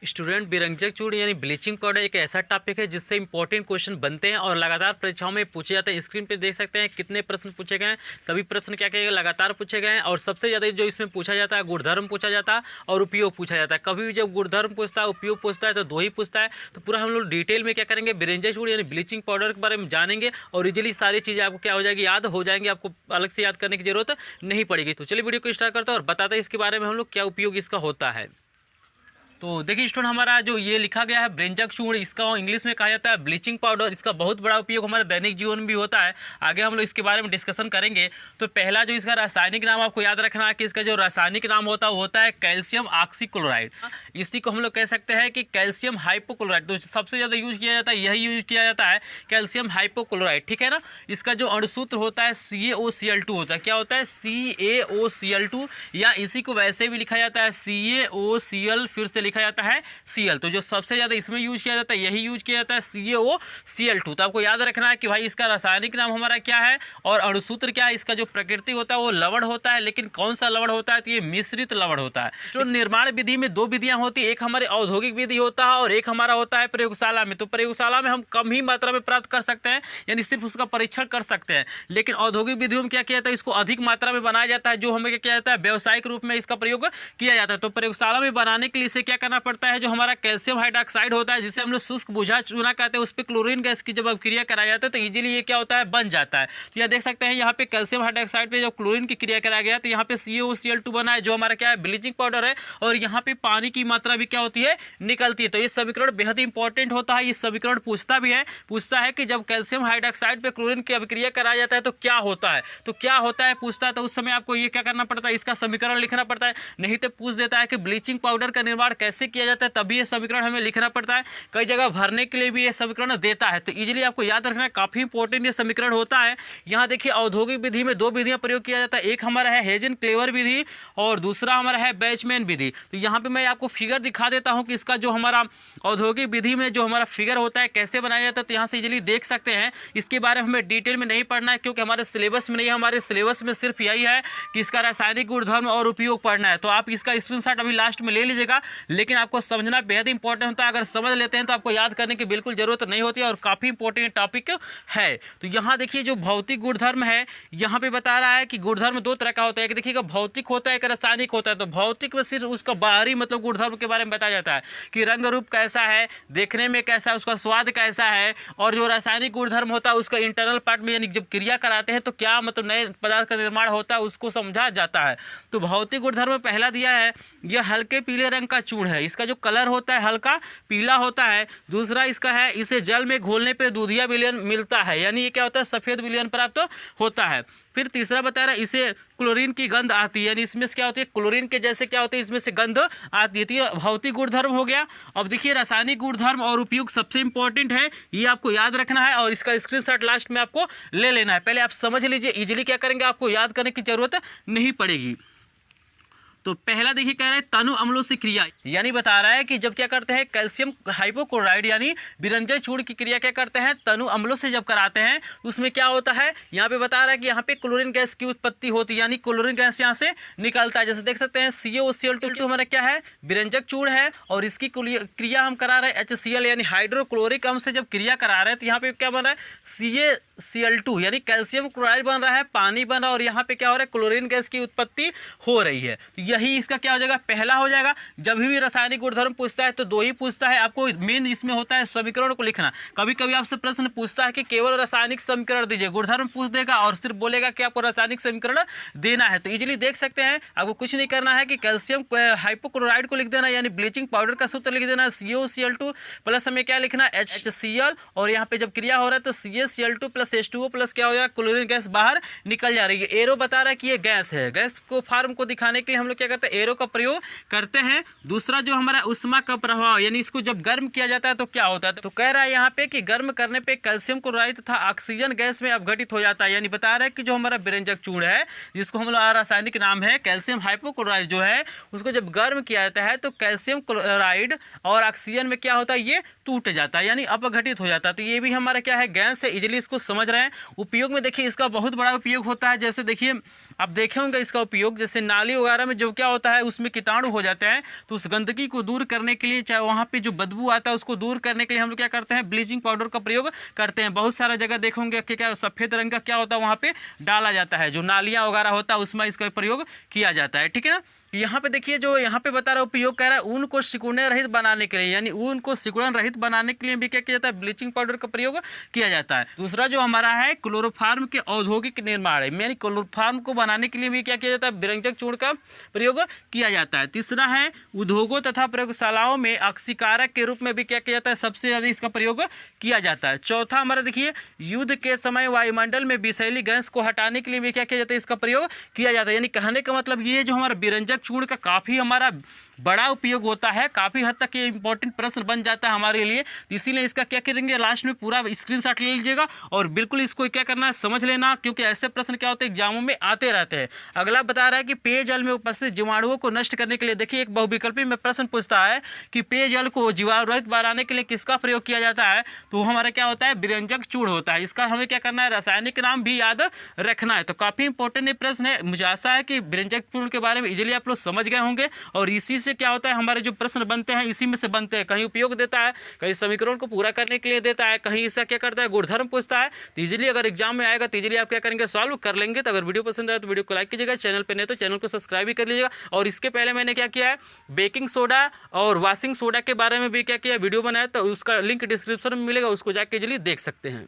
Student, विरंजक चूर्ण यानी bleaching powder एक ऐसा टॉपिक है जिससे इंपॉर्टेंट क्वेश्चन बनते हैं और लगातार परीक्षाओं में पूछे जाते हैं। स्क्रीन पे देख सकते हैं कितने प्रश्न पूछे गए हैं। सभी प्रश्न क्या क्या लगातार पूछे गए हैं और सबसे ज़्यादा जो इसमें पूछा जाता है गुणधर्म पूछा जाता है और उपयोग पूछा जाता है। कभी भी जब गुणधर्म पूछता है, उपयोग पूछता है तो दो ही पूछता है। तो पूरा हम लोग डिटेल में क्या करेंगे, विरंजक चूर्ण यानी ब्लीचिंग पाउडर के बारे में जानेंगे और इजीली सारी चीज़ें आपको क्या हो जाएगी, याद हो जाएंगी। आपको अलग से याद करने की जरूरत नहीं पड़ेगी। तो चलिए वीडियो को स्टार्ट करते हैं और बताते हैं इसके बारे में हम लोग क्या उपयोग इसका होता है। तो देखिए स्टूडेंट, हमारा जो ये लिखा गया है विरंजक चूर्ण, इसका इंग्लिश में कहा जाता है ब्लीचिंग पाउडर। इसका बहुत बड़ा उपयोग हमारे दैनिक जीवन में भी होता है। आगे हम लोग इसके बारे में डिस्कशन करेंगे। तो पहला जो इसका रासायनिक नाम आपको याद रखना है कि इसका जो रासायनिक नाम होता है वो होता है कैल्शियम ऑक्सीक्लोराइड। इसी को हम लोग कह सकते हैं कि कैल्शियम हाइपोक्लोराइड। तो सबसे ज़्यादा यूज किया जाता है, यही यूज किया जाता है कैल्शियम हाइपोक्लोराइड, ठीक है ना। इसका जो अणुसूत्र होता है CaOCl2 होता है। क्या होता है, CaOCl2, या इसी को वैसे भी लिखा जाता है CaOCl, फिर से लिखा जाता है Cl। तो जो सबसे ज्यादा इसमें यूज किया जाता है यही यूज किया जाता है CaOCl2। तो आपको याद रखना है कि भाई इसका रासायनिक नाम हमारा क्या है और अणुसूत्र क्या है। इसका जो प्रकृति होता है वो लवण होता है, लेकिन कौन सा लवण होता है, तो ये मिश्रित लवण होता है। तो निर्माण विधि में दो विधियां होती है, एक हमारे औद्योगिक विधि होता है और एक हमारा होता है प्रयोगशाला में। तो प्रयोगशाला में हम कम ही मात्रा में प्राप्त कर सकते हैं, यानी सिर्फ उसका परीक्षण कर सकते हैं। लेकिन औद्योगिक विधियों में क्या किया जाता है, इसको अधिक मात्रा में बनाया जाता है, जो हमें क्या किया जाता है, व्यावसायिक रूप में इसका प्रयोग किया जाता है। तो प्रयोगशाला में बनाने के लिए इसे क्या करना पड़ता है, जो हमारा कैल्शियम हाइड्रोक्साइड होता है, जिसे हम लोग शुष्क बुझा चूना कहते हैं, उस पर क्लोरीन गैस की जब क्रिया कराया जाता है तो इजीली ये क्या होता है, बन जाता है। तो यह देख सकते हैं यहाँ पे कैल्शियम हाइड्रोक्साइड पे जब क्लोरीन की क्रिया कराया गया तो यहाँ पे CaOCl2 बना है, जो हमारा क्या है, ब्लीचिंग पाउडर है। और यहाँ पे पानी की मात्रा भी क्या होती है, निकलती है। तो ये समीकरण बेहद इंपॉर्टेंट होता है। ये समीकरण पूछता भी है, पूछता है कि जब कैल्शियम हाइड्रोक्साइड पे क्लोरीन की अभिक्रिया कराया जाता है तो क्या होता है, तो क्या होता है पूछता है। तो उस समय आपको ये क्या करना पड़ता है, इसका समीकरण लिखना पड़ता है। नहीं तो पूछ देता है कि ब्लीचिंग पाउडर का निर्माण कैसे किया जाता है, तभी ये समीकरण हमें लिखना पड़ता है। कई जगह भरने के लिए भी ये समीकरण देता है। तो इजीली आपको याद रखना है, काफी इंपॉर्टेंट ये समीकरण होता है। यहाँ देखिए औद्योगिक विधि में दो विधियां प्रयोग किया जाता है, एक हमारा है हेजन-क्लेवर विधि और दूसरा हमारा है बैचमैन विधि। तो यहाँ पे मैं आपको फिगर दिखा देता हूँ कि इसका जो हमारा औद्योगिक विधि में जो हमारा फिगर होता है कैसे बनाया जाता है। तो यहाँ से इजीली देख सकते हैं। इसके बारे में हमें डिटेल में नहीं पढ़ना है क्योंकि हमारे सिलेबस में नहीं है। हमारे सिलेबस में सिर्फ यही है कि इसका रासायनिक गुणधर्म और उपयोग पढ़ना है। तो आप इसका स्क्रीनशॉट अभी लास्ट में ले लीजिएगा, लेकिन आपको समझना बेहद इंपॉर्टेंट होता है। अगर समझ लेते हैं तो आपको याद करने की बिल्कुल जरूरत नहीं होती है और काफी इंपॉर्टेंट टॉपिक है। तो यहाँ देखिए जो भौतिक गुणधर्म है, यहाँ पे बता रहा है कि गुणधर्म दो तरह का होता है। एक देखिएगा भौतिक होता है, एक रासायनिक होता है। तो भौतिक में सिर्फ उसका बाहरी मतलब गुणधर्म के बारे में बताया जाता है कि रंग रूप कैसा है, देखने में कैसा है, उसका स्वाद कैसा है। और जो रासायनिक गुणधर्म होता है उसका इंटरनल पार्ट में, यानी जब क्रिया कराते हैं तो क्या मतलब नए पदार्थ का निर्माण होता है, उसको समझा जाता है। तो भौतिक गुणधर्म पहला दिया है, यह हल्के पीले रंग का चूर्ण है। इसका जो कलर होता है हल्का पीला होता है। दूसरा इसका है, इसे जल में घोलने पे दूधिया विलयन मिलता है, यानी ये क्या होता है, सफेद विलयन प्राप्त होता है। फिर तीसरा बता रहा है, इसे क्लोरीन की गंध आती है, यानी इसमें से क्या होती है, क्लोरीन के जैसे क्या होती है, इसमें से गंध आती है। तो ये भौतिक गुणधर्म हो गया। अब देखिए रासायनिक गुणधर्म और उपयोग सबसे इंपॉर्टेंट है, ये आपको याद रखना है और इसका स्क्रीनशॉट लास्ट में आपको ले लेना है। पहले आप समझ लीजिए, इजीली क्या करेंगे, आपको याद करने की जरूरत नहीं पड़ेगी। तो पहला देखिए कह रहा है तनु अम्लों से क्रिया, यानी बता रहा है कि जब क्या करते हैं कैल्शियम हाइपोक्लोराइड यानी विरंजक चूर्ण की क्रिया क्या करते हैं, तनु अम्लों से जब कराते हैं उसमें क्या होता है, यहाँ पे बता रहा है कि यहाँ पे क्लोरीन गैस की उत्पत्ति होती है, यानी क्लोरीन गैस यहाँ से निकलता है। जैसे देख सकते हैं CaOCl2 हमारा क्या है, विरंजक चूर्ण है और इसकी क्रिया हम करा रहे हैं HCl यानी हाइड्रोक्लोरिक अम्ल से जब क्रिया करा रहे हैं तो यहाँ पे क्या बन रहा है, CaCl2 यानी कैल्शियम क्लोराइड बन रहा है, पानी बन रहा है और यहाँ पे क्या हो रहा है, क्लोरीन गैस की उत्पत्ति हो रही है। यही इसका क्या हो जाएगा, पहला हो जाएगा। जब भी रासायनिक गुणधर्म पूछता है तो दो ही पूछता है, आपको मेन इसमें होता है समीकरण को लिखना। कभी कभी आपसे प्रश्न पूछता है कि केवल रासायनिक समीकरण दीजिए, गुणधर्म पूछ देगा और सिर्फ बोलेगा कि आपको रासायनिक समीकरण देना है। तो इजीली देख सकते हैं, आपको कुछ नहीं करना है कि कैल्शियम हाइपोक्लोराइड को लिख देना, यानी ब्लीचिंग पाउडर का सूत्र लिख देना CaOCl2 प्लस हमें क्या लिखना है, HCl, और यहाँ पे जब क्रिया हो रहा है तो CaCl2 प्लस H2O प्लस क्या हो जाएगा, क्लोरीन गैस बाहर निकल जा रही है। एरो बता रहा है कि ये गैस है। गैस को फॉर्म को दिखाने के लिए हम लोग क्या करते हैं, एरो का प्रयोग करते हैं। दूसरा जो हमारा उष्मा का प्रभाव, यानी इसको जब गर्म किया जाता है तो क्या होता है, तो कह रहा है यहाँ पे कि गर्म करने पे कैल्शियम क्लोराइड तथा ऑक्सीजन गैस में अपघटित हो जाता है। यानी बता रहा है कि जो हमारा विरंजक चूर्ण है, जिसको हम लोग रासायनिक नाम है कैल्शियम हाइपोक्लोराइड जो है, उसको जब गर्म किया जाता है तो कैल्शियम क्लोराइड और ऑक्सीजन में क्या होता है, ये टूट जाता है, यानी अपघटित हो जाता है। तो ये भी हमारा क्या है, गैस है। इजीली इसको समझ समझ रहे हैं। उपयोग में देखिए इसका बहुत बड़ा उपयोग होता है। जैसे देखिए आप देखे होंगे इसका उपयोग, जैसे नाली वगैरह में जो क्या होता है उसमें कीटाणु हो जाते हैं, तो उस गंदगी को दूर करने के लिए, चाहे वहाँ पे जो बदबू आता है उसको दूर करने के लिए हम लोग क्या करते हैं, ब्लीचिंग पाउडर का प्रयोग करते हैं। बहुत सारा जगह देखोगे कि क्या सफ़ेद रंग का क्या होता है वहाँ पे डाला जाता है, जो नालियाँ वगैरह होता है उसमें इसका प्रयोग किया जाता है, ठीक है ना। यहाँ पे देखिए जो यहाँ पे बता रहा उपयोग कह रहा है ऊन को सिकुड़ने रहित बनाने के लिए, यानी ऊन को सिकुड़न रहित बनाने के लिए भी क्या किया जाता है, ब्लीचिंग पाउडर का प्रयोग किया जाता है। दूसरा जो हमारा है क्लोरोफार्म के औद्योगिक निर्माण, यानी क्लोरोफार्म को बनाने के लिए भी क्या किया जाता है, विरंजक चूर्ण का प्रयोग किया जाता है। तीसरा है उद्योगों तथा प्रयोगशालाओं में ऑक्सीकारक के रूप में भी क्या किया जाता है, सबसे ज़्यादा इसका प्रयोग किया जाता है। चौथा हमारा देखिए युद्ध के समय वायुमंडल में विषैली गैस को हटाने के लिए भी क्या किया जाता है, इसका प्रयोग किया जाता है। यानी कहने का मतलब ये जो हमारा विरंजक चूर्ण का काफ़ी हमारा बड़ा उपयोग होता है, काफ़ी हद तक ये इंपॉर्टेंट प्रश्न बन जाता है हमारे लिए। तो इसीलिए इसका क्या करेंगे, लास्ट में पूरा स्क्रीनशॉट ले लीजिएगा और बिल्कुल इसको क्या करना है, समझ लेना, क्योंकि ऐसे प्रश्न क्या होते हैं एग्जामों में आते रहते हैं। अगला बता रहा है कि पेयजल में उपस्थित जीवाणुओं को नष्ट करने के लिए, देखिए एक बहुविकल्पी में प्रश्न पूछता है कि पेयजल को जीवाणु रहित बनाने के लिए किसका प्रयोग किया जाता है, तो हमारा क्या होता है, विरंजक चूर्ण होता है। इसका हमें क्या करना है, रासायनिक नाम भी याद रखना है। तो काफ़ी इंपॉर्टेंट ये प्रश्न है। मुझे आशा है कि विरंजक चूर्ण के बारे में इजीली आप लोग समझ गए होंगे और इसी से क्या होता है हमारे जो प्रश्न बनते हैं इसी में से बनते हैं। कहीं उपयोग देता है, कहीं समीकरण को पूरा करने के लिए देता है, कहीं इसका क्या करता है, गुणधर्म पूछता है। तो इजीली अगर एग्जाम में आएगा तो इजीली आप क्या करेंगे, सॉल्व कर लेंगे। तो अगर वीडियो पसंद आए तो वीडियो को लाइक कीजिएगा, चैनल पर नहीं तो चैनल को सब्सक्राइब भी कर लीजिएगा। और इसके पहले मैंने क्या किया है, बेकिंग सोडा और वॉशिंग सोडा के बारे में भी क्या किया वीडियो बनाया, तो उसका लिंक डिस्क्रिप्शन में मिलेगा, उसको जाके इजीली देख सकते हैं।